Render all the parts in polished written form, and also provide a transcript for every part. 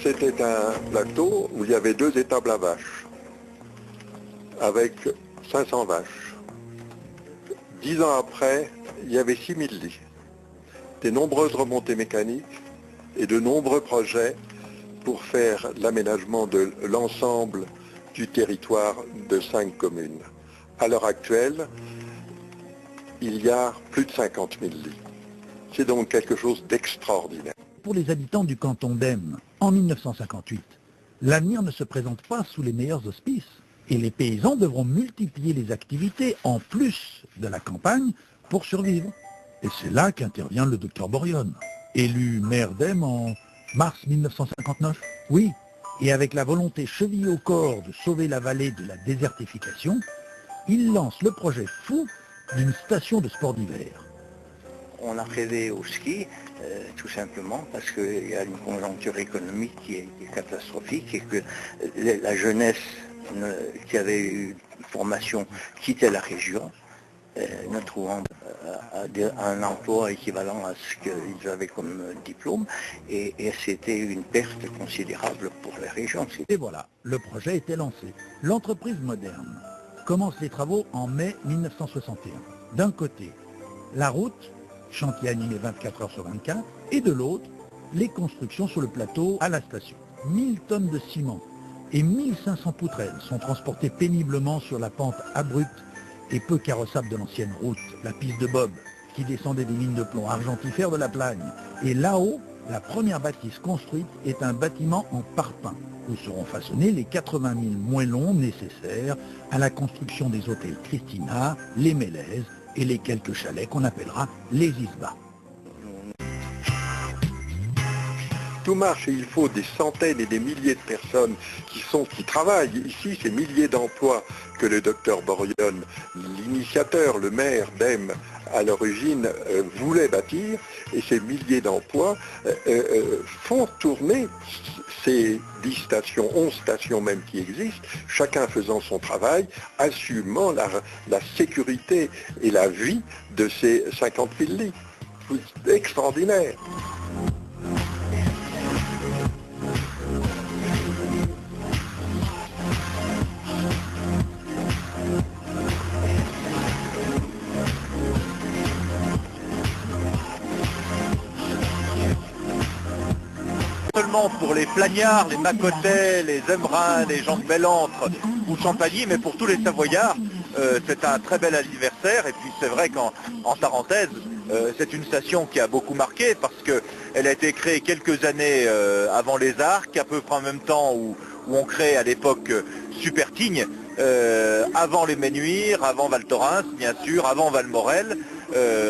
c'était un plateau où il y avait 2 étables à vaches, avec 500 vaches. 10 ans après, il y avait 6000 lits, des nombreuses remontées mécaniques et de nombreux projets pour faire l'aménagement de l'ensemble du territoire de 5 communes. À l'heure actuelle, il y a plus de 50 000 lits. C'est donc quelque chose d'extraordinaire. Pour les habitants du canton d'Aisne, en 1958, l'avenir ne se présente pas sous les meilleurs auspices. Et les paysans devront multiplier les activités en plus de la campagne pour survivre. Et c'est là qu'intervient le docteur Borione, élu maire d'Aisne en mars 1959. Oui, et avec la volonté chevillée au corps de sauver la vallée de la désertification, il lance le projet fou d'une station de sport d'hiver. On a rêvé au ski, tout simplement, parce qu'il y a une conjoncture économique qui est catastrophique et que la jeunesse qui avait eu une formation quittait la région, ne trouvant un emploi équivalent à ce qu'ils avaient comme diplôme, et c'était une perte considérable pour la région. Et voilà, le projet était lancé. L'entreprise moderne commence les travaux en mai 1961. D'un côté, la route, chantier animé 24 heures sur 24, et de l'autre, les constructions sur le plateau à la station. 1000 tonnes de ciment et 1500 poutrelles sont transportées péniblement sur la pente abrupte et peu carrossable de l'ancienne route, la piste de Bob, qui descendait des mines de plomb argentifères de la Plagne. Et là-haut, la première bâtisse construite est un bâtiment en parpaing, où seront façonnés les 80 000 moellons nécessaires à la construction des hôtels Christina, les Mélèzes et les quelques chalets qu'on appellera les Isbas. Tout marche et il faut des centaines et des milliers de personnes qui travaillent. Ici, ces milliers d'emplois que le docteur Borione, l'initiateur, le maire d'Aisne, à l'origine, voulait bâtir. Et ces milliers d'emplois font tourner ces 10 stations, 11 stations même qui existent, chacun faisant son travail, assumant la sécurité et la vie de ces 50 000 lits. C'est extraordinaire. Seulement pour les Plagnards, les Macotais, les Embrun, les gens de Bellentre ou Champagny, mais pour tous les Savoyards, c'est un très bel anniversaire. Et puis c'est vrai qu'en parenthèse, c'est une station qui a beaucoup marqué parce qu'elle a été créée quelques années avant les Arcs, à peu près en même temps où on crée à l'époque Supertigne, avant les Menuires, avant Val Thorens, bien sûr, avant Valmorel,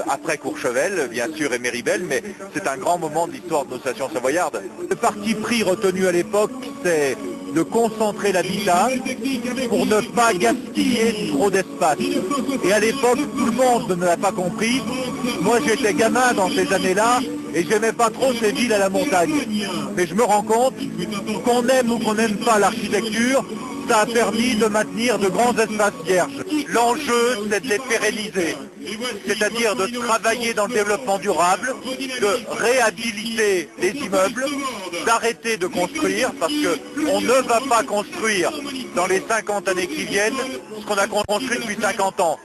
après Courchevel, bien sûr, et Méribel, mais c'est un grand moment de l'histoire de nos stations savoyardes. Le parti pris retenu à l'époque, c'est de concentrer l'habitat pour ne pas gaspiller trop d'espace. Et à l'époque, tout le monde ne l'a pas compris. Moi, j'étais gamin dans ces années-là, et j'aimais pas trop ces villes à la montagne. Mais je me rends compte qu'on aime ou qu'on n'aime pas l'architecture, ça a permis de maintenir de grands espaces vierges. L'enjeu, c'est de les pérenniser, c'est-à-dire de travailler dans le développement durable, de réhabiliter les immeubles, d'arrêter de construire, parce qu'on ne va pas construire dans les 50 années qui viennent ce qu'on a construit depuis 50 ans.